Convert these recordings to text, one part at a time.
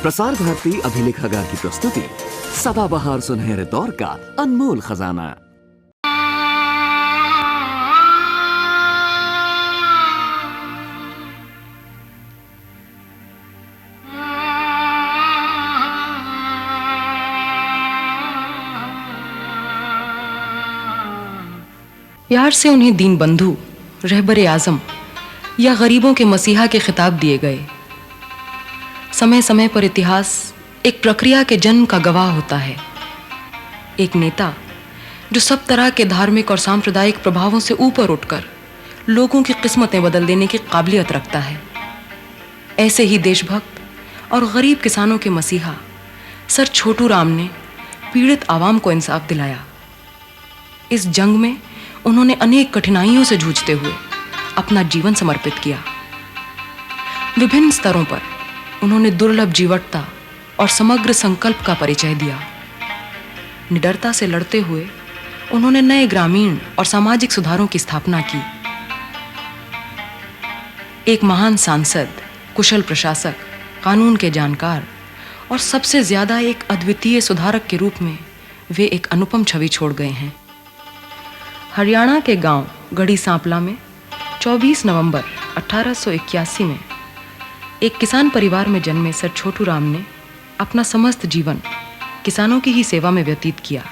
प्रसार भारती अभिलेखागार की प्रस्तुति सदाबहार सुनहरे दौर का अनमोल खजाना। प्यार से उन्हें दीन बंधु, रहबरे आजम या गरीबों के मसीहा के खिताब दिए गए। समय समय पर इतिहास एक प्रक्रिया के जन्म का गवाह होता है। एक नेता जो सब तरह के धार्मिक और सांप्रदायिक प्रभावों से ऊपर उठकर लोगों की किस्मतें बदल देने की काबिलियत रखता है। ऐसे ही देशभक्त और गरीब किसानों के मसीहा सर छोटू राम ने पीड़ित आवाम को इंसाफ दिलाया। इस जंग में उन्होंने अनेक कठिनाइयों से जूझते हुए अपना जीवन समर्पित किया। विभिन्न स्तरों पर उन्होंने दुर्लभ जीवटता और समग्र संकल्प का परिचय दिया। निडरता से लड़ते हुए उन्होंने नए ग्रामीण और सामाजिक सुधारों की स्थापना की। एक महान सांसद, कुशल प्रशासक, कानून के जानकार और सबसे ज्यादा एक अद्वितीय सुधारक के रूप में वे एक अनुपम छवि छोड़ गए हैं। हरियाणा के गांव गढ़ी सांपला में 24 नवंबर 1881 में एक किसान परिवार में जन्मे सर छोटू राम ने अपना समस्त जीवन किसानों की ही सेवा में व्यतीत किया।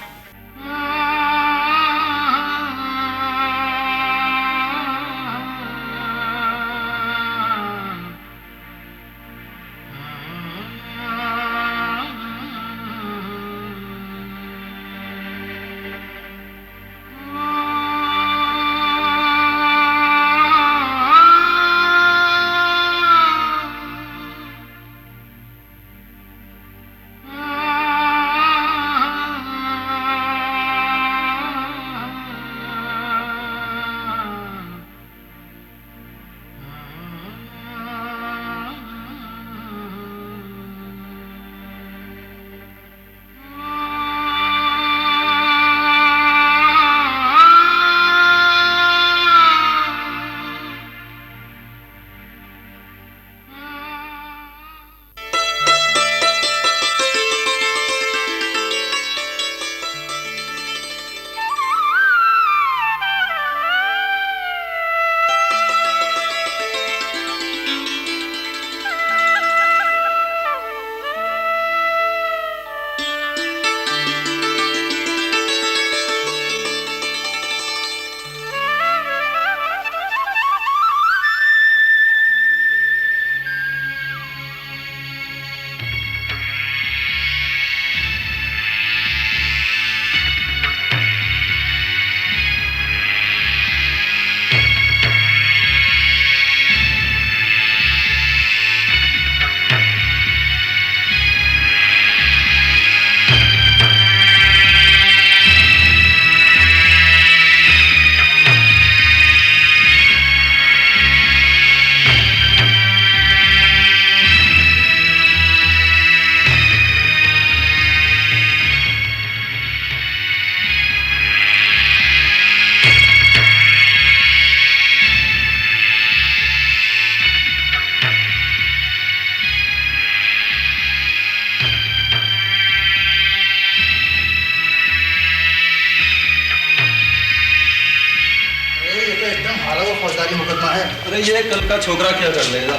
फौजदारी मुकदमा है। अरे ये कल का छोकरा क्या कर लेगा?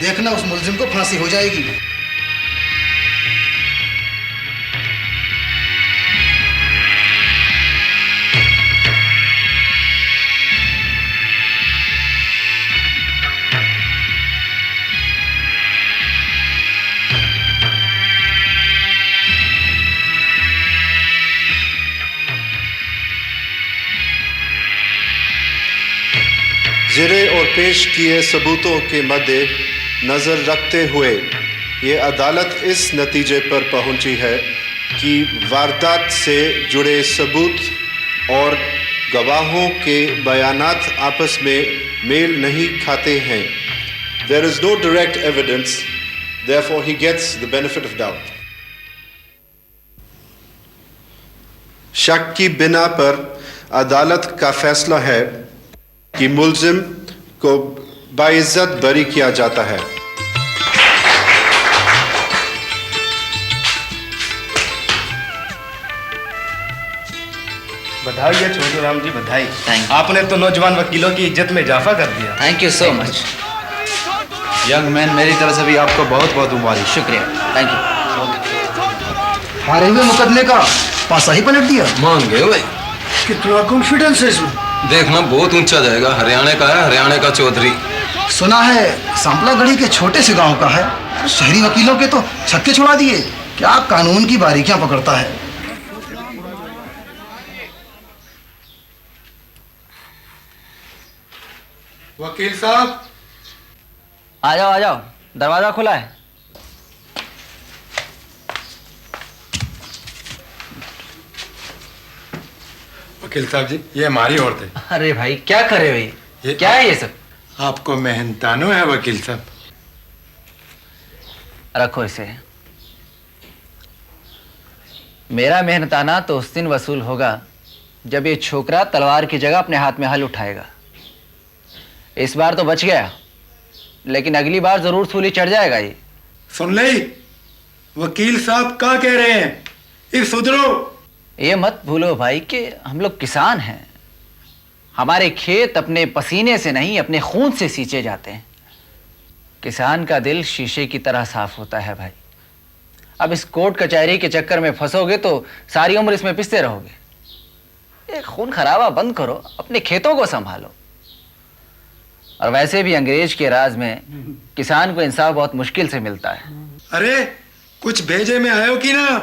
देखना उस मुलजिम को फांसी हो जाएगी। ज़िरे और पेश किए सबूतों के मद्दे नज़र रखते हुए ये अदालत इस नतीजे पर पहुंची है कि वारदात से जुड़े सबूत और गवाहों के बयानात आपस में मेल नहीं खाते हैं। There is no direct evidence, therefore he gets the benefit of doubt. शक की बिना पर अदालत का फैसला है कि मुल्जिम को बाइज्जत बरी किया जाता है। बधाई है छोटू राम जी, बधाई। Thank you. आपने तो नौजवान वकीलों की इज्जत में इजाफा कर दिया। Thank you so much. Young man, मेरी तरफ से भी आपको बहुत बहुत मुबारक। शुक्रिया, थैंक यू। हारे हुए मुकदमे का पासा ही पलट दिया। मान गए भाई, कितना कॉन्फिडेंस है इसमें। देखना बहुत ऊंचा जाएगा। हरियाणा का है, हरियाणा का चौधरी। सुना है सांपलागढ़ी के छोटे से गांव का है, शहरी वकीलों के तो छक्के छुड़ा दिए। क्या कानून की बारीकियां पकड़ता है। वकील साहब, आ जाओ, दरवाजा खुला है। वकील साहब जी, ये हमारी औरत है। अरे भाई, क्या करे भाई, ये क्या है ये सब? आपको मेहनतानो है वकील साहब। रखो इसे। मेरा मेहनताना तो उस दिन वसूल होगा जब ये छोकरा तलवार की जगह अपने हाथ में हल उठाएगा। इस बार तो बच गया, लेकिन अगली बार जरूर सूली चढ़ जाएगा ये। सुन ले, वकील साहब क्या कह रहे हैं, इस सुधरो। ये मत भूलो भाई कि हम लोग किसान हैं। हमारे खेत अपने पसीने से नहीं, अपने खून से सींचे जाते हैं। किसान का दिल शीशे की तरह साफ होता है भाई। अब इस कोर्ट कचहरी के चक्कर में फंसोगे तो सारी उम्र इसमें पिसते रहोगे। ये खून खराबा बंद करो, अपने खेतों को संभालो। और वैसे भी अंग्रेज के राज में किसान को इंसाफ बहुत मुश्किल से मिलता है। अरे कुछ भेजे में आयो कि ना,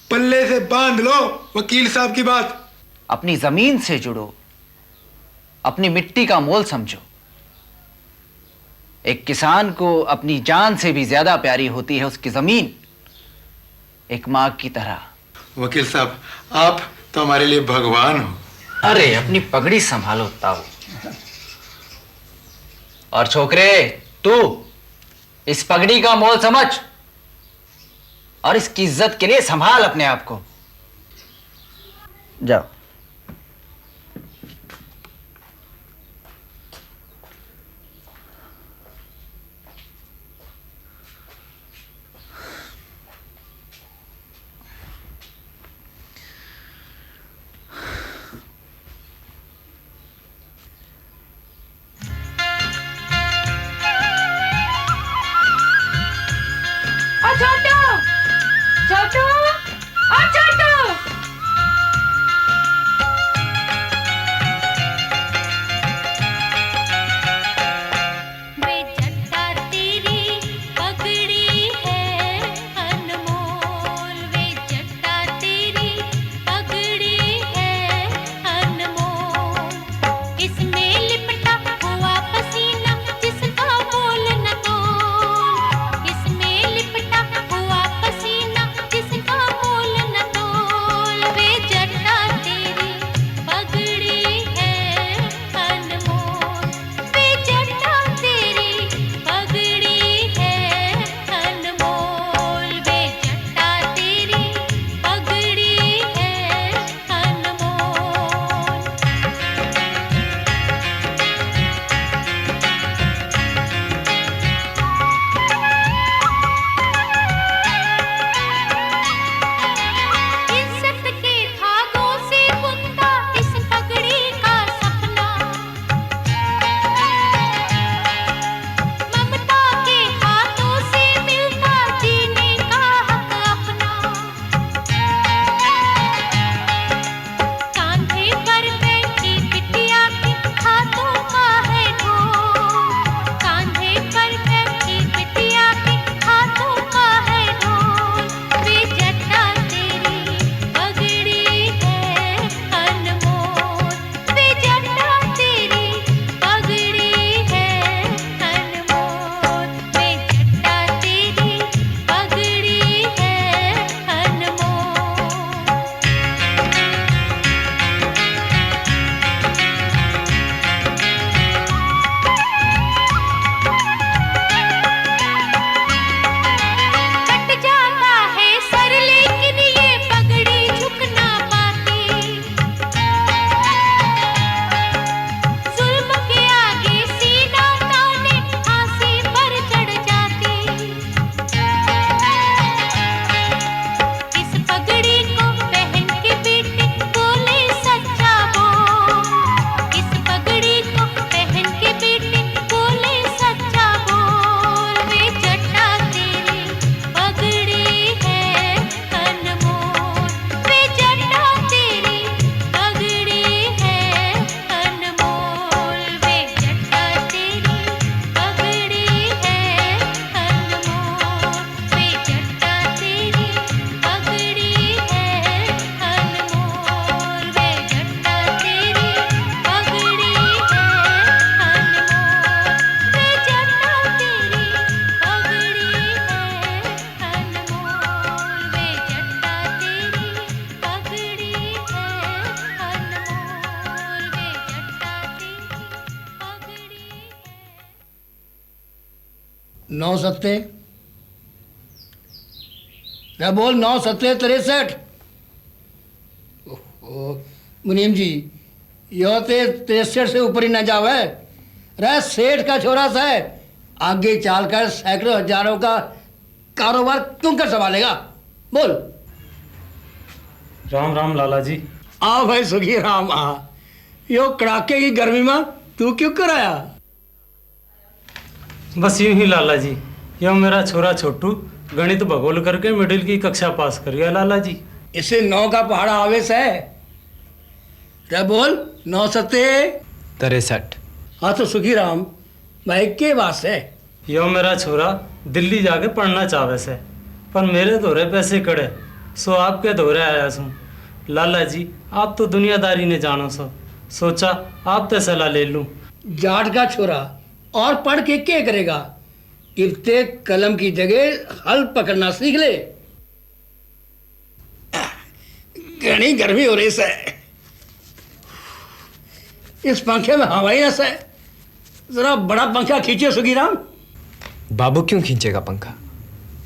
पल्ले से बांध लो वकील साहब की बात। अपनी जमीन से जुड़ो, अपनी मिट्टी का मोल समझो। एक किसान को अपनी जान से भी ज्यादा प्यारी होती है उसकी जमीन, एक मां की तरह। वकील साहब, आप तो हमारे लिए भगवान हो। अरे अपनी पगड़ी संभालो ताऊ। और छोकरे, तू इस पगड़ी का मोल समझ और इसकी इज्जत के लिए संभाल अपने आप को। जाओ। 9 सत्ते क्या बोल 9 सत्ते 63। मुनीम जी यो ते 63 से ऊपर ही ना जावे। रह सेठ का छोरा सा है, आगे चलकर सैकड़ों हजारों का कारोबार क्यों कर संभालेगा? बोल। राम राम लाला जी। आ भाई सुखी राम आ। यो कड़ाके की गर्मी में तू क्यों कराया? बस यूं ही लाला जी, यो मेरा छोरा छोटू गणित भूगोल करके मिडिल की कक्षा पास कर गया लाला जी। इसे 9 का पहाड़ा आवेश है। क्या बोल 9 सत्ते 63। हाँ तो सुखी राम भाई के बात है? यो मेरा छोरा दिल्ली जाके पढ़ना चाहे से, पर मेरे धोरे पैसे कड़े, सो आपके धोरे आया सू। लाला जी आप तो दुनियादारी ने जानो सो, सोचा आप तो सलाह ले लूं। जाट का छोरा और पढ़ के क्या करेगा? इब्ते कलम की जगह हल पकड़ना सीख ले। घनी गर्मी हो रही है, इस पंखे में हवाई रस है। जरा बड़ा पंखा खींचे सुखी राम। बाबू क्यों खींचेगा पंखा?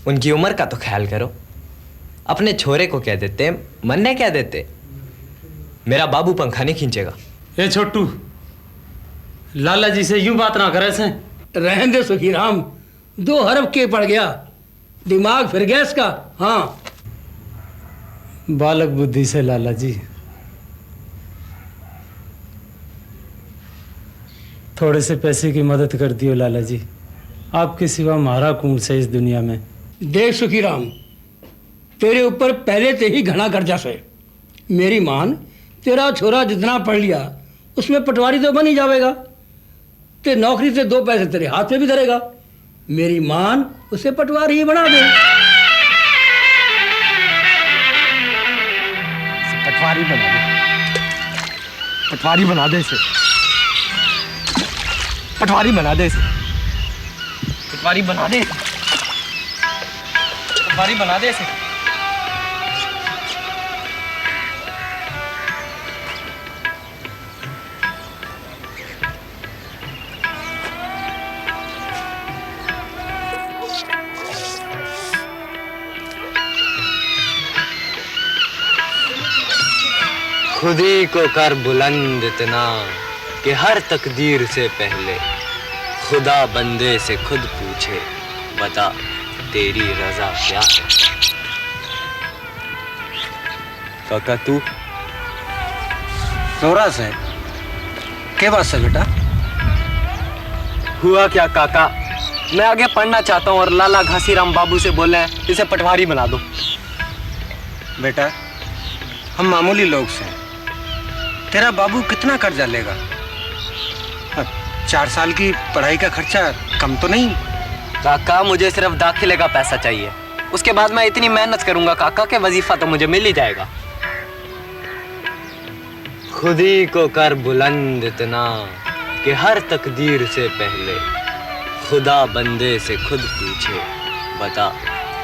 उनकी उम्र का तो ख्याल करो। अपने छोरे को क्या देते, मन ने क्या देते? मेरा बाबू पंखा नहीं खींचेगा। ए छोटू, लाला जी से यूं बात ना करे से। रहने दे सुखी राम, 2 हरफ के पड़ गया, दिमाग फिर गया इसका। हाँ बालक बुद्धि से लाला जी। थोड़े से पैसे की मदद कर दियो लाला जी, आपके सिवा हमारा कौन से इस दुनिया में। देख सुखी राम, तेरे ऊपर पहले से ही घना कर्जा से। मेरी मान, तेरा छोरा जितना पढ़ लिया उसमें पटवारी तो बन ही जाएगा, ते नौकरी से 2 पैसे तेरे हाथ में भी धरेगा। मेरी मान, उसे पटवारी ही बना दे। पटवारी बना दे, पटवारी बना दे इसे, पटवारी बना दे इसे, पटवारी बना दे, पटवारी बना दे इसे। खुदी को कर बुलंद इतना कि हर तकदीर से पहले खुदा बंदे से खुद पूछे, बता तेरी रजा क्या है। काका तू छोरा से के बात से बेटा? हुआ क्या काका, मैं आगे पढ़ना चाहता हूँ और लाला घासीराम बाबू से बोले हैं इसे पटवारी बना दो। बेटा हम मामूली लोग से हैं, तेरा बाबू कितना कर्जा लेगा? 4 साल की पढ़ाई का खर्चा कम तो नहीं? काका मुझे सिर्फ दाखिले का पैसा चाहिए, उसके बाद मैं इतनी मेहनत करूंगा काका के वजीफा तो मुझे मिल ही जाएगा। खुदी को कर बुलंद इतना कि हर तकदीर से पहले खुदा बंदे से खुद पूछे, बता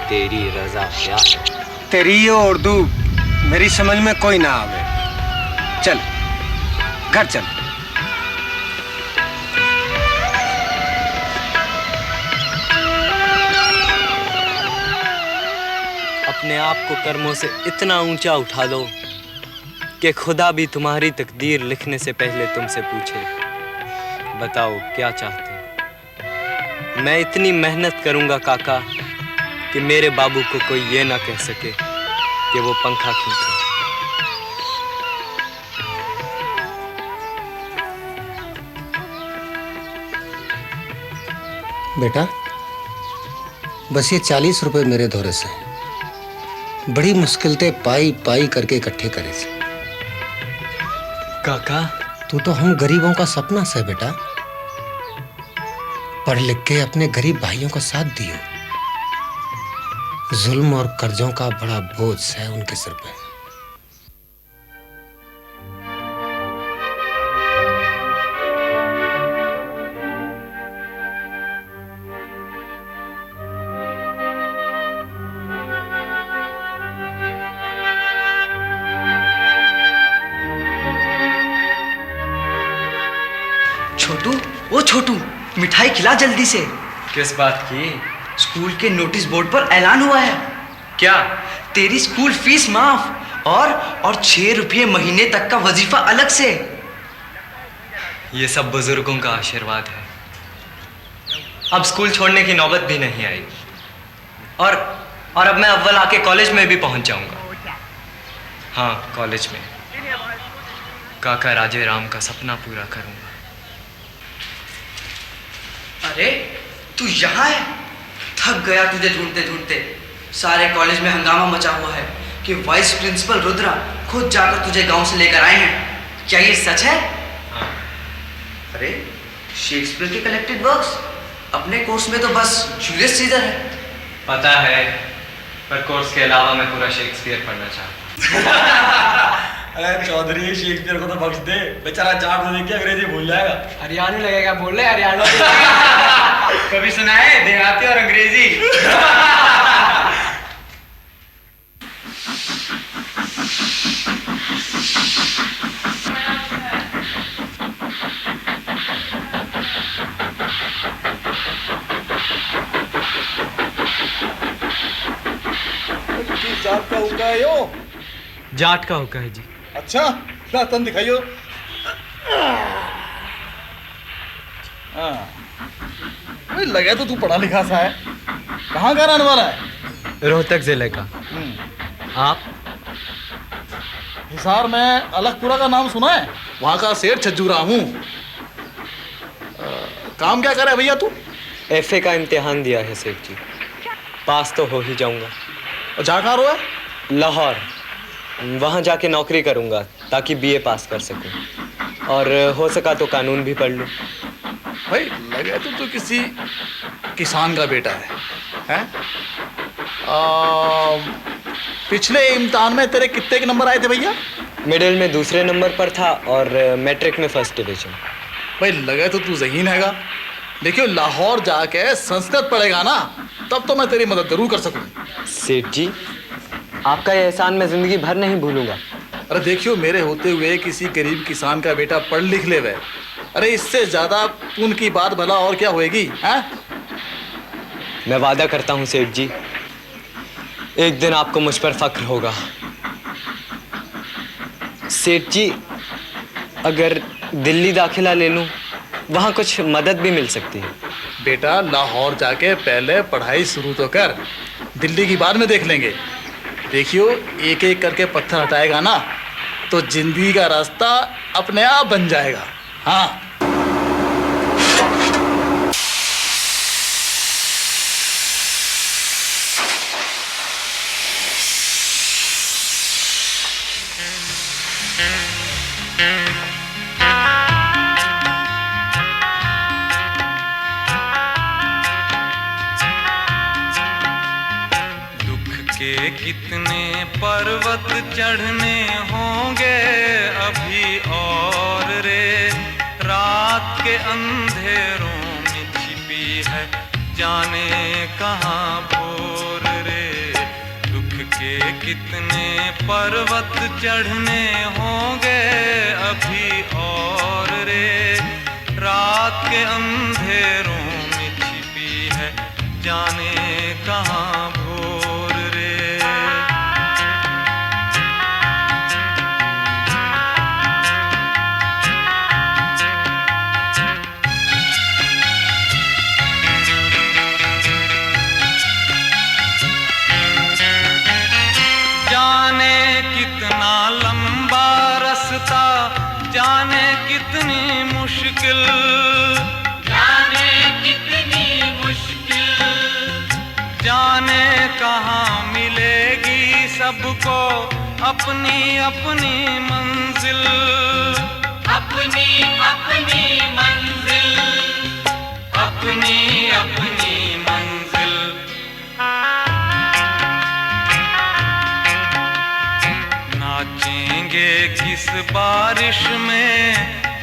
तेरी रजा क्या है। तेरी ये उर्दू मेरी समझ में कोई ना आवे। चल घर चल। अपने आप को कर्मों से इतना ऊंचा उठा दो कि खुदा भी तुम्हारी तकदीर लिखने से पहले तुमसे पूछे, बताओ क्या चाहते हो। मैं इतनी मेहनत करूंगा काका कि मेरे बाबू को कोई ये ना कह सके कि वो पंखा खींचे। बेटा बस ये 40 रुपए मेरे धोरे से बड़ी मुश्किल से पाई पाई करके इकट्ठे करे थे। काका तू तो हम गरीबों का सपना से बेटा, पढ़ लिख के अपने गरीब भाइयों का साथ दियो। जुल्म और कर्जों का बड़ा बोझ है उनके सिर पे। छोटू, ओ छोटू, मिठाई खिला जल्दी से। किस बात की? स्कूल के नोटिस बोर्ड पर ऐलान हुआ है। क्या? तेरी स्कूल फीस माफ और 6 रुपये महीने तक का वजीफा अलग से। ये सब बुजुर्गों का आशीर्वाद है। अब स्कूल छोड़ने की नौबत भी नहीं आई और अब मैं अव्वल आके कॉलेज में भी पहुंच जाऊंगा। हाँ, कॉलेज में काका राजे राम का सपना पूरा करूंगा। अरे तू यहाँ है? थक गया तुझे ढूंढते ढूंढते। सारे कॉलेज में हंगामा मचा हुआ है कि वाइस प्रिंसिपल रुद्रा खुद जाकर तुझे गांव से लेकर आए हैं। क्या ये सच है? हाँ। अरे शेक्सपियर के कलेक्टेड वर्क्स, अपने कोर्स में तो बस जूलियस सीजर है। पता है, पर कोर्स के अलावा मैं पूरा शेक्सपियर पढ़ना चाहता हूँ। अरे चौधरी, शेक्सपियर को तो बख्श दे, बेचारा चाट तो देख के अंग्रेजी भूल जाएगा। हरियाणवी लगेगा, बोल रहे हरियाणवी। कभी सुना है देहाती और अंग्रेजी? जाट का हुक्का है यो? जाट का हुक्का है जी। अच्छा, ना तन दिखाइयो। लगे तो तू पढ़ा लिखा सा है। कहाँ का रहने वाला है? रोहतक जिले का। आप? हिसार में अलगपुरा का नाम सुना है? वहाँ का सेठ छज्जू राम हूँ। काम क्या करे भैया तू? एफए का इम्तिहान दिया है सेठ जी, पास तो हो ही जाऊंगा। और जा कहाँ रहा है? लाहौर। वहाँ जाके नौकरी करूंगा ताकि बीए पास कर सकूं और हो सका तो कानून भी पढ़ लूं। भाई लगे तो तू किसी किसान का बेटा है? पिछले इम्तिहान में तेरे कितने के नंबर आए थे भैया? मिडिल में दूसरे नंबर पर था और मैट्रिक में फर्स्ट डिवीजन। भाई लगे तो तू ज़हीन हैगा। देखियो, लाहौर जाके संस्कृत पढ़ेगा ना, तब तो मैं तेरी मदद जरूर कर सकूँ। सेठ जी, आपका यह एहसान मैं जिंदगी भर नहीं भूलूंगा। अरे देखियो, मेरे होते हुए किसी गरीब किसान का बेटा पढ़ लिख ले वे, अरे इससे ज्यादा पुण्य की बात भला और क्या होएगी? हैं? मैं वादा करता हूँ सेठ जी, एक दिन आपको मुझ पर फख्र होगा। सेठ जी, अगर दिल्ली दाखिला ले लूं, वहाँ कुछ मदद भी मिल सकती है। बेटा, लाहौर जाके पहले पढ़ाई शुरू तो कर, दिल्ली की बाद में देख लेंगे। देखियो, एक एक करके पत्थर हटाएगा ना तो जिंदगी का रास्ता अपने आप बन जाएगा। हाँ। कितने पर्वत चढ़ने होंगे अभी और रे, रात के अंधेरों में छिपी है जाने कहाँ भोर रे। दुख के कितने पर्वत चढ़ने होंगे अभी और रे, रात के अंधेरों में छिपी है जाने कहाँ भोर रे। जाने कितना लंबा रास्ता, जाने कितनी मुश्किल, जाने कितनी मुश्किल, जाने कहाँ मिलेगी सबको अपनी अपनी मंजिल, अपनी अपनी मंजिल, अपनी अपनी मंजिल। नाचेंगे किस बारिश में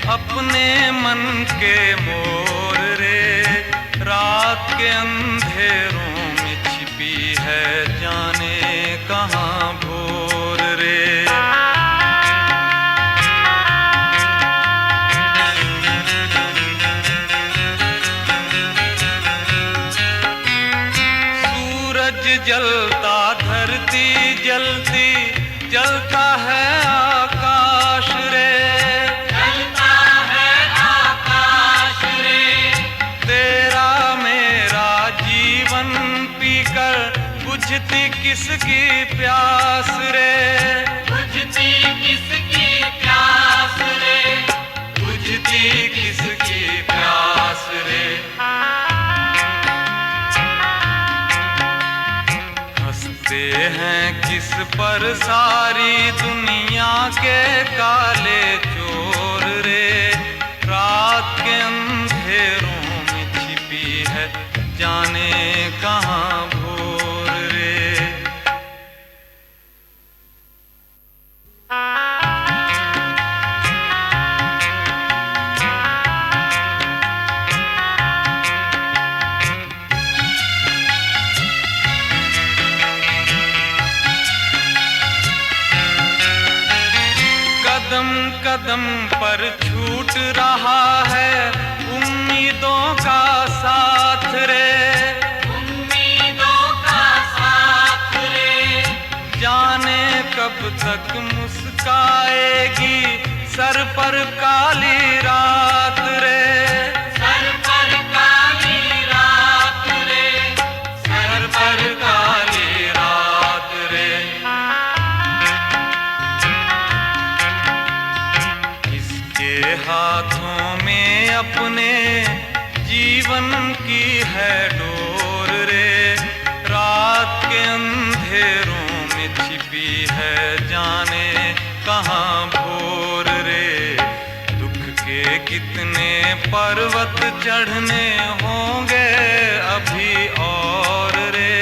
अपने मन के मोर रे, रात के अंधेरों में छिपी है जाने कहाँ भोर रे। जलता धरती जलती जलता है आकाश रे, जलता है आकाश रे। तेरा मेरा जीवन पीकर बुझती किसकी प्यास रे, बुझती किसकी प्यास रे, बुझती किसकी प्यास रे। हंसते हैं किस पर सारी दुनिया के काले चोर रे, रात के अंधेरों में छिपी है जाने कहाँ भोर रे। कदम कदम पर छूट रहा है उम्मीदों का साथ रे, उम्मीदों का साथ रे। जाने कब तक मुस्काएगी सर पर काली रात रे, सर पर काली रात रे, सर पर काली रात रे। हाथों में अपने जीवन की है डोर रे, रात के अंधेरों में छिपी है जाने कहाँ भोर रे। दुख के कितने पर्वत चढ़ने होंगे अभी और रे,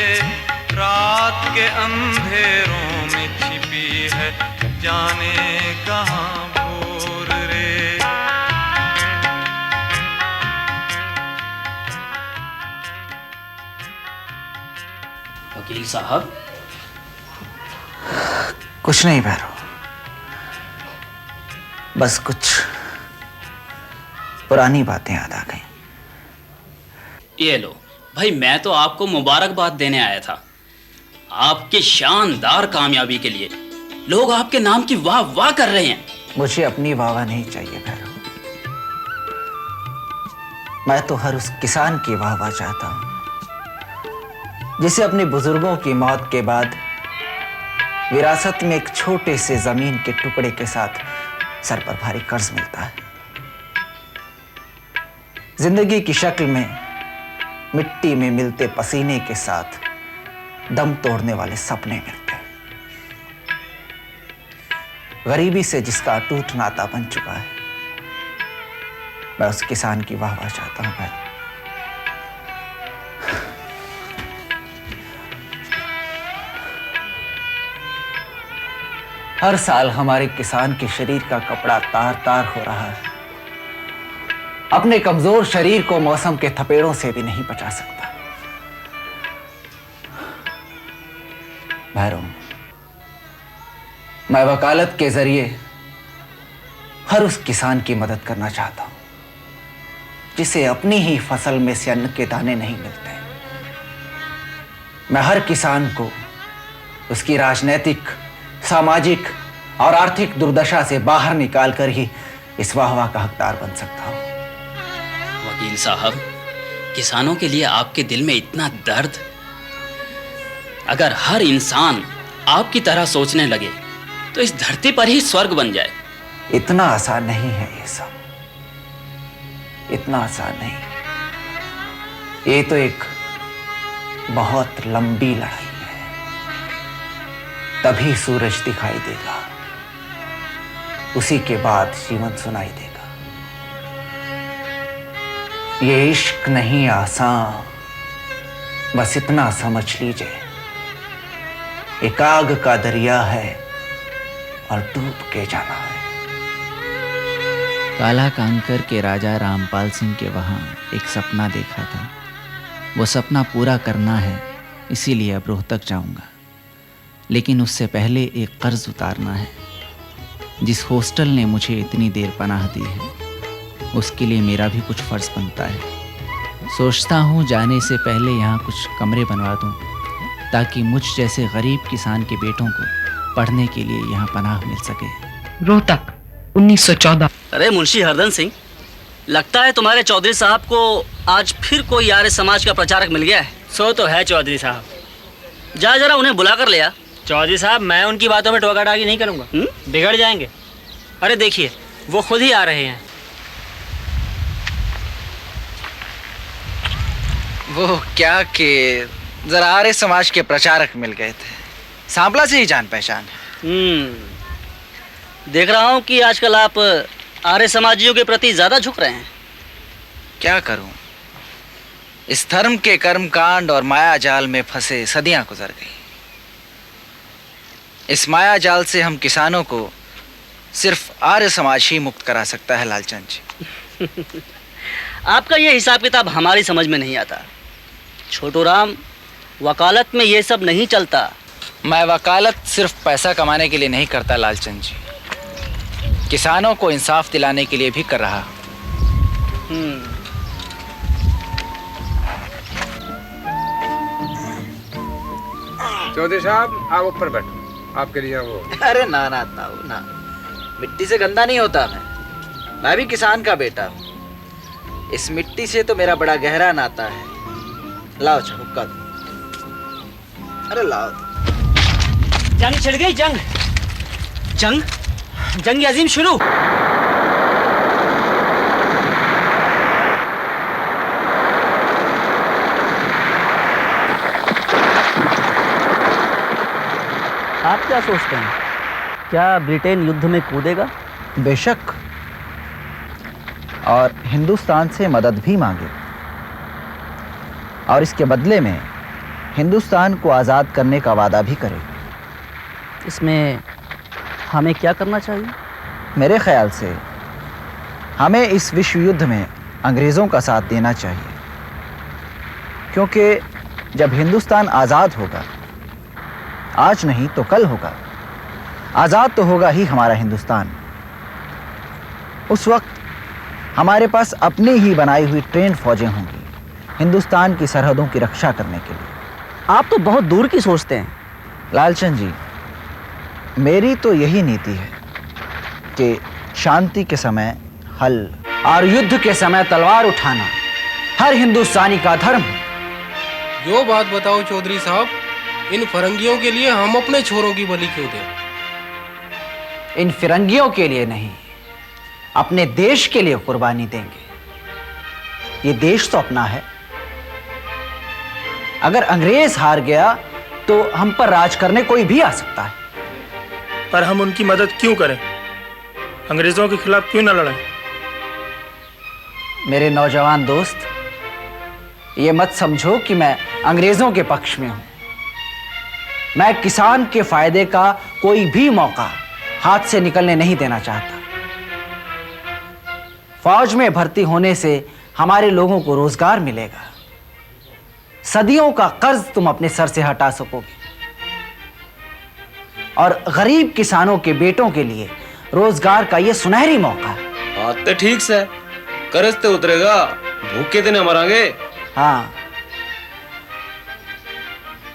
रात के अंधेरों में छिपी है जाने कहाँ भोर रे। वकील साहब, कुछ नहीं भैरव, बस कुछ पुरानी बातें याद आ गई। ये लो भाई, मैं तो आपको मुबारकबाद देने आया था आपकी शानदार कामयाबी के लिए। लोग आपके नाम की वाह वाह कर रहे हैं। मुझे अपनी वाह वाह नहीं चाहिए भैरव, मैं तो हर उस किसान की वाह वाह चाहता हूं जिसे अपने बुजुर्गों की मौत के बाद विरासत में एक छोटे से जमीन के टुकड़े के साथ सर पर भारी कर्ज मिलता है। जिंदगी की शक्ल में मिट्टी में मिलते पसीने के साथ दम तोड़ने वाले सपने मिलते हैं। गरीबी से जिसका अटूट नाता बन चुका है, मैं उस किसान की वाह वाह चाहता हूं भाई। हर साल हमारे किसान के शरीर का कपड़ा तार तार हो रहा है। अपने कमजोर शरीर को मौसम के थपेड़ों से भी नहीं बचा सकता। भैरव, मैं वकालत के जरिए हर उस किसान की मदद करना चाहता हूं जिसे अपनी ही फसल में से अन्न के दाने नहीं मिलते। मैं हर किसान को उसकी राजनीतिक, सामाजिक और आर्थिक दुर्दशा से बाहर निकालकर ही इस वाहवाह का हकदार बन सकता हूं। वकील साहब, किसानों के लिए आपके दिल में इतना दर्द, अगर हर इंसान आपकी तरह सोचने लगे तो इस धरती पर ही स्वर्ग बन जाए। इतना आसान नहीं है ये सब, इतना आसान नहीं। ये तो एक बहुत लंबी लड़ाई है। तभी सूरज दिखाई देगा, उसी के बाद जीवन सुनाई देगा। ये इश्क नहीं आसान, बस इतना समझ लीजिए, एक आग का दरिया है और डूब के जाना है। काला कांकर के राजा रामपाल सिंह के वहाँ एक सपना देखा था। वो सपना पूरा करना है, इसीलिए अब रोहतक जाऊंगा। लेकिन उससे पहले एक कर्ज उतारना है। जिस हॉस्टल ने मुझे इतनी देर पनाह दी है, उसके लिए मेरा भी कुछ फ़र्ज बनता है। सोचता हूँ जाने से पहले यहाँ कुछ कमरे बनवा दूँ, ताकि मुझ जैसे गरीब किसान के बेटों को पढ़ने के लिए यहाँ पनाह मिल सके। रोहतक 1914। अरे मुंशी हरदन सिंह, लगता है तुम्हारे चौधरी साहब को आज फिर कोई आर्य समाज का प्रचारक मिल गया है। सो तो है चौधरी साहब। जा जरा उन्हें बुला कर ले आ। चौधरी साहब, मैं उनकी बातों में टोका टाकी नहीं करूँगा, बिगड़ जाएंगे। अरे देखिए, वो खुद ही आ रहे हैं। वो क्या कि जरा आर्य समाज के प्रचारक मिल गए थे, सांपला से ही जान पहचान है। देख रहा हूँ कि आजकल आप आर्य समाजियों के प्रति ज्यादा झुक रहे हैं। क्या करूं, इस धर्म के कर्म कांड और माया जाल में फंसे सदियां गुजर गई। इस माया जाल से हम किसानों को सिर्फ आर्य समाज ही मुक्त करा सकता है लालचंद जी। आपका ये हिसाब किताब हमारी समझ में नहीं आता। छोटू राम, वकालत में ये सब नहीं चलता। मैं वकालत सिर्फ पैसा कमाने के लिए नहीं करता लालचंद जी, किसानों को इंसाफ दिलाने के लिए भी कर रहा। चौधरी साहब, आप ऊपर बैठो, आपके लिए वो। अरे ना ना ताऊ ना, मिट्टी से गंदा नहीं होता मैं भी किसान का बेटा हूँ। इस मिट्टी से तो मेरा बड़ा गहरा नाता है। लाओ हुक्का दो। अरे लाओ। जंग छिड़ गई, जंग जंग जंग अजीम शुरू। आप क्या सोचते हैं, क्या ब्रिटेन युद्ध में कूदेगा? बेशक, और हिंदुस्तान से मदद भी मांगे, और इसके बदले में हिंदुस्तान को आज़ाद करने का वादा भी करे। इसमें हमें क्या करना चाहिए? मेरे ख्याल से हमें इस विश्व युद्ध में अंग्रेज़ों का साथ देना चाहिए, क्योंकि जब हिंदुस्तान आज़ाद होगा, आज नहीं तो कल होगा, आज़ाद तो होगा ही हमारा हिंदुस्तान। उस वक्त हमारे पास अपनी ही बनाई हुई ट्रेंड फौजें होंगी हिंदुस्तान की सरहदों की रक्षा करने के लिए। आप तो बहुत दूर की सोचते हैं लालचंद जी। मेरी तो यही नीति है कि शांति के समय हल और युद्ध के समय तलवार उठाना हर हिंदुस्तानी का धर्म है। जो बात बताओ चौधरी साहब, इन फरंगियों के लिए हम अपने छोरों की बलि क्यों दें? इन फिरंगियों के लिए नहीं, अपने देश के लिए कुर्बानी देंगे। ये देश तो अपना है। अगर अंग्रेज हार गया तो हम पर राज करने कोई भी आ सकता है। पर हम उनकी मदद क्यों करें? अंग्रेजों के खिलाफ क्यों न लड़ें? मेरे नौजवान दोस्त, ये मत समझो कि मैं अंग्रेजों के पक्ष में हूं। मैं किसान के फायदे का कोई भी मौका हाथ से निकलने नहीं देना चाहता। फौज में भर्ती होने से हमारे लोगों को रोजगार मिलेगा। सदियों का कर्ज तुम अपने सर से हटा सकोगे, और गरीब किसानों के बेटों के लिए रोजगार का यह सुनहरी मौका। बात तो ठीक से, कर्ज तो उतरेगा, भूखे दिन मरांगे। हाँ,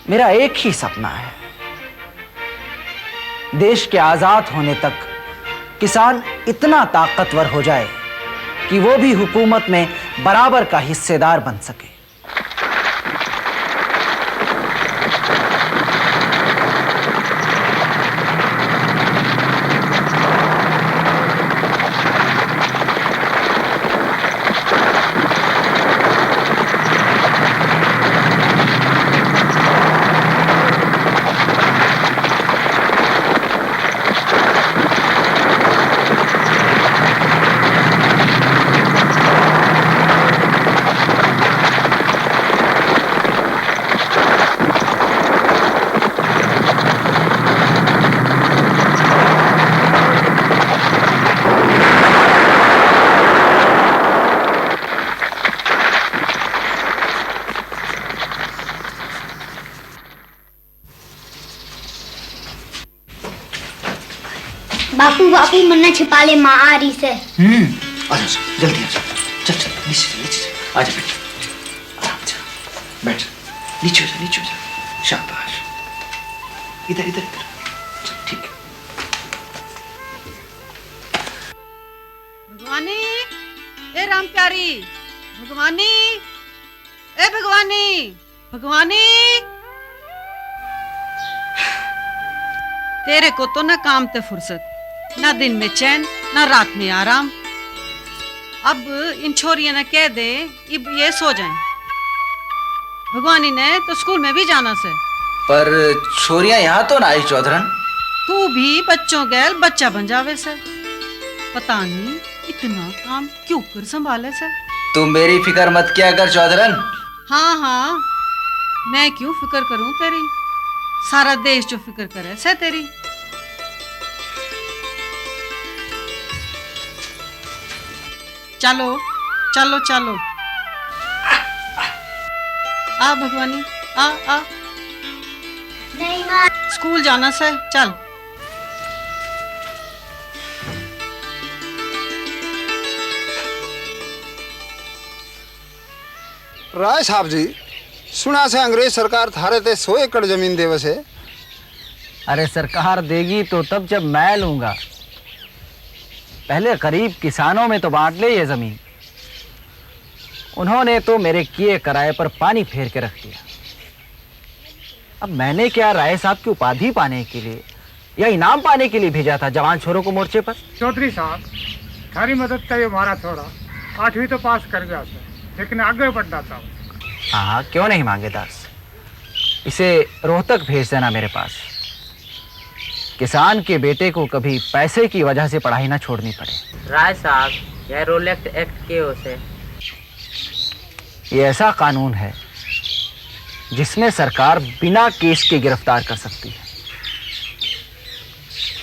मेरा एक ही सपना है, देश के आजाद होने तक किसान इतना ताकतवर हो जाए कि वो भी हुकूमत में बराबर का हिस्सेदार बन सके। बापू बापू मन्ना छिपा ले, माँ आ रही से। आजा जल्दी आजा, चल चल नीचे नीचे आजा, बैठ आराम से बैठ, नीचे हो जा नीचे हो जा। शाबाश, इधर इधर इधर, ठीक है। भगवानी, ए राम प्यारी, भगवानी, ए भगवानी, भगवानी। तेरे को तो ना काम ते फुर्सत, ना दिन में चैन, ना रात में आराम। अब इन छोरियों ने कह दे अब ये सो जाएं। भगवानी ने तो स्कूल में भी जाना से। पर छोरियां यहाँ तो ना आई चौधरन। तू भी बच्चों गैल बच्चा बन जावे से। पता नहीं इतना काम क्यों कर संभाले से। तू मेरी फिक्र मत किया कर चौधरन। हाँ हाँ, मैं क्यों फिक्र करूं तेरी, सारा देश जो फिक्र करे से तेरी। चलो चलो चलो, आ भगवानी, आ आ। नहीं माँ, स्कूल जाना से, चल। राय साहब जी, सुना से अंग्रेज सरकार थारे ते 100 एकड़ जमीन देवे से। अरे सरकार देगी तो तब जब मैं लूंगा, पहले गरीब किसानों में तो बांट ले ये जमीन। उन्होंने तो मेरे किए कराए पर पानी फेर के रख दिया। अब मैंने क्या राय साहब की उपाधि पाने के लिए या इनाम पाने के लिए भेजा था जवान छोरों को मोर्चे पर? चौधरी साहब, थारी मदद का ये मारा छोड़ा 8वीं तो पास कर गया से, लेकिन आगे बढ़ना था। हाँ, क्यों नहीं मांगे दास, इसे रोहतक भेज देना मेरे पास। किसान के बेटे को कभी पैसे की वजह से पढ़ाई ना छोड़नी पड़े। राय साहब, यह रोलेक्ट एक्ट के ओर से ये ऐसा कानून है जिसमें सरकार बिना केस के गिरफ्तार कर सकती है।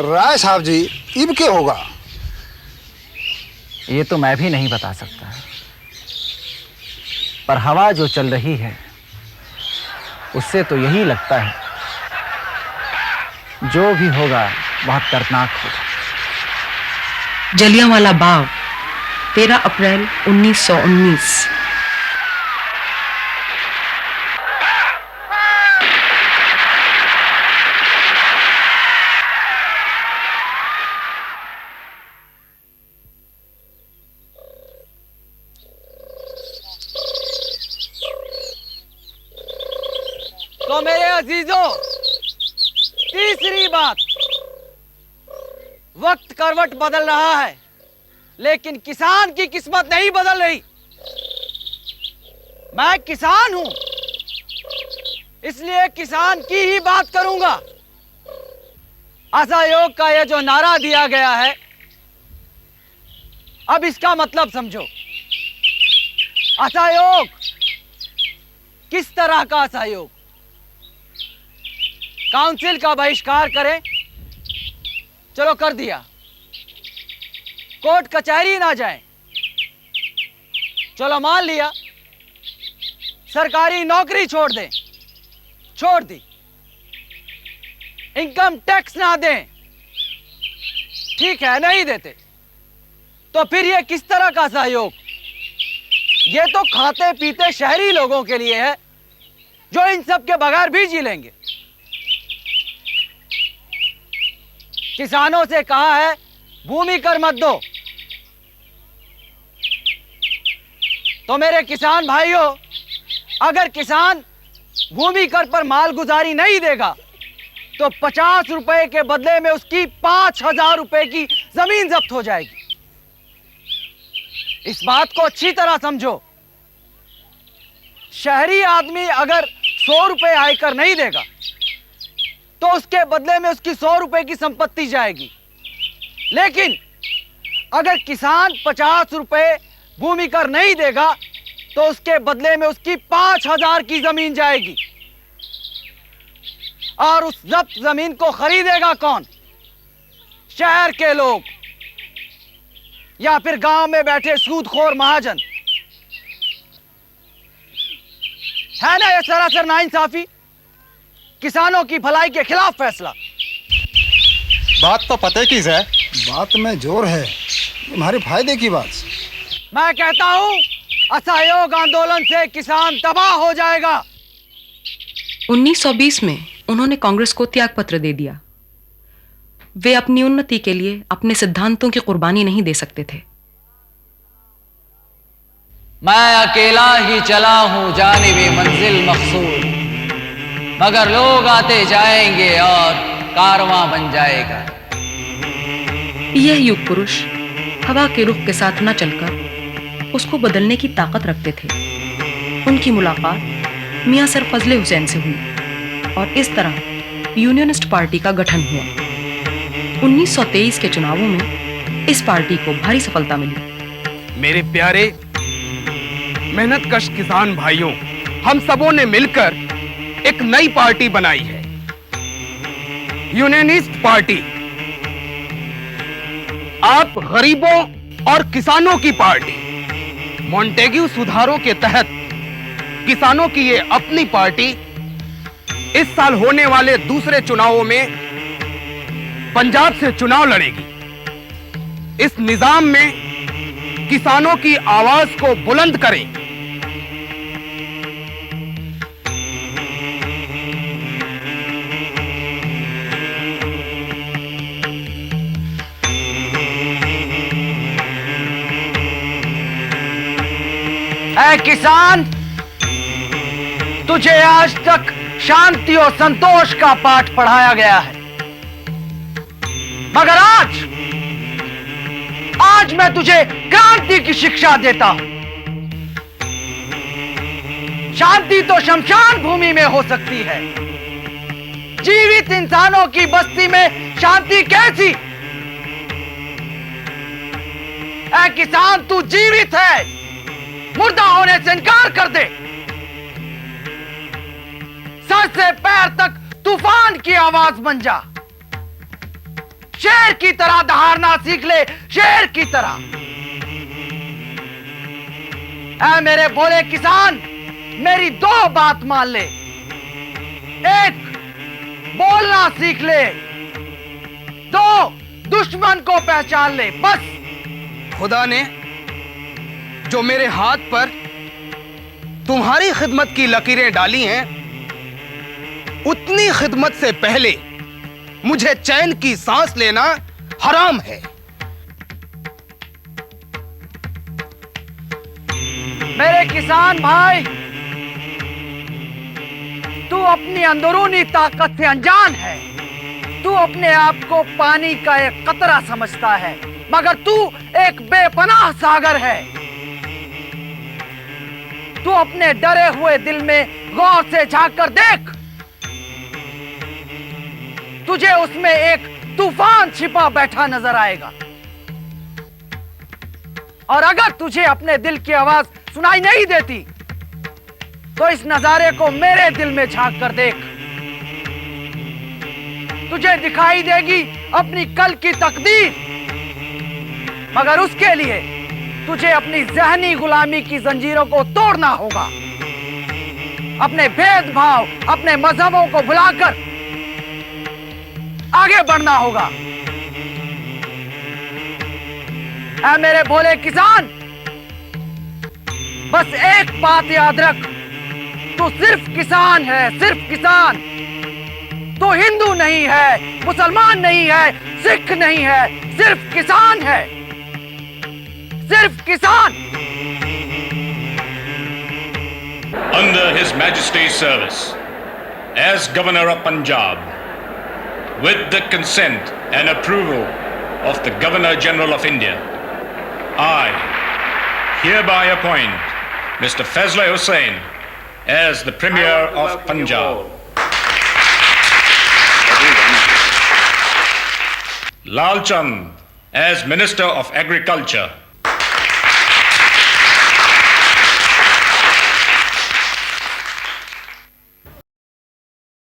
राय साहब जी, इब क्या होगा? ये तो मैं भी नहीं बता सकता, पर हवा जो चल रही है उससे तो यही लगता है जो भी होगा बहुत दर्दनाक होगा। जलियांवाला बाग, 13 अप्रैल 1919। तो मेरे अजीजों, तीसरी बात, वक्त करवट बदल रहा है लेकिन किसान की किस्मत नहीं बदल रही। मैं किसान हूं, इसलिए किसान की ही बात करूंगा। असहयोग का यह जो नारा दिया गया है, अब इसका मतलब समझो। असहयोग, किस तरह का असहयोग? काउंसिल का बहिष्कार करें? चलो कर दिया। कोर्ट कचहरी ना जाए? चलो मान लिया। सरकारी नौकरी छोड़ दें? छोड़ दी। इनकम टैक्स ना दें? ठीक है, नहीं देते। तो फिर ये किस तरह का सहयोग? ये तो खाते पीते शहरी लोगों के लिए है जो इन सब के बगैर भी जी लेंगे। किसानों से कहा है भूमि कर मत दो, तो मेरे किसान भाइयों, अगर किसान भूमि कर पर मालगुजारी नहीं देगा तो 50 रुपए के बदले में उसकी 5000 रुपए की जमीन जब्त हो जाएगी। इस बात को अच्छी तरह समझो। शहरी आदमी अगर 100 रुपए आयकर नहीं देगा तो उसके बदले में उसकी 100 रुपए की संपत्ति जाएगी। लेकिन अगर किसान 50 रुपए भूमि कर नहीं देगा तो उसके बदले में उसकी 5000 की जमीन जाएगी। और उस जब्त जमीन को खरीदेगा कौन? शहर के लोग या फिर गांव में बैठे सूदखोर महाजन। है ना यह सरासर नाइंसाफी? किसानों की भलाई के खिलाफ फैसला। बात तो पते की है, बात में जोर है, हमारे फायदे की बात। मैं कहता हूं असहयोग आंदोलन से किसान तबाह हो जाएगा। 1920 में उन्होंने कांग्रेस को त्यागपत्र दे दिया। वे अपनी उन्नति के लिए अपने सिद्धांतों की कुर्बानी नहीं दे सकते थे। मैं अकेला ही चला हूं जानिबे मंजिल मकसूद, मगर लोग आते जाएंगे और कारवां बन जाएगा। यह युग पुरुष हवा के रुख के साथ न चलकर उसको बदलने की ताकत रखते थे। उनकी मुलाकात मियां सर फजले हुसैन से हुई और इस तरह यूनियनिस्ट पार्टी का गठन हुआ। 1923 के चुनावों में इस पार्टी को भारी सफलता मिली। मेरे प्यारे मेहनतकश किसान भाइयों, हम सबों ने मिलकर एक नई पार्टी बनाई है, यूनियनिस्ट पार्टी। आप गरीबों और किसानों की पार्टी। मॉन्टेग्यू सुधारों के तहत किसानों की ये अपनी पार्टी इस साल होने वाले दूसरे चुनावों में पंजाब से चुनाव लड़ेगी। इस निजाम में किसानों की आवाज को बुलंद करें। ऐ किसान, तुझे आज तक शांति और संतोष का पाठ पढ़ाया गया है, मगर आज मैं तुझे क्रांति की शिक्षा देता हूं। शांति तो शमशान भूमि में हो सकती है, जीवित इंसानों की बस्ती में शांति कैसी? ऐ किसान, तू जीवित है, मुर्दा होने से इनकार कर दे। सर से पैर तक तूफान की आवाज बन जा। शेर की तरह दहाड़ना सीख ले, शेर की तरह। ऐ मेरे भोले किसान, मेरी दो बात मान ले। एक, बोलना सीख ले। दो, दुश्मन को पहचान ले। बस खुदा ने जो मेरे हाथ पर तुम्हारी खिदमत की लकीरें डाली हैं, उतनी खिदमत से पहले मुझे चैन की सांस लेना हराम है। मेरे किसान भाई, तू अपनी अंदरूनी ताकत से अनजान है। तू अपने आप को पानी का एक कतरा समझता है, मगर तू एक बेपनाह सागर है। तू अपने डरे हुए दिल में गौर से झांक कर देख, तुझे उसमें एक तूफान छिपा बैठा नजर आएगा। और अगर तुझे अपने दिल की आवाज सुनाई नहीं देती, तो इस नजारे को मेरे दिल में झांक कर देख। तुझे दिखाई देगी अपनी कल की तकदीर, मगर उसके लिए तुझे अपनी जहनी गुलामी की जंजीरों को तोड़ना होगा। अपने भेदभाव, अपने मजहबों को भुलाकर आगे बढ़ना होगा। ऐ मेरे भोले किसान, बस एक बात याद रख, तू सिर्फ किसान है, सिर्फ किसान। तू हिंदू नहीं है, मुसलमान नहीं है, सिख नहीं है, सिर्फ किसान है, सिर्फ किसान। Under His Majesty's service, as Governor of Punjab, with the consent and approval of the Governor General of India, I hereby appoint Mr. Fazle Hussain as the Premier of Punjab. Lal Chand as Minister of Agriculture.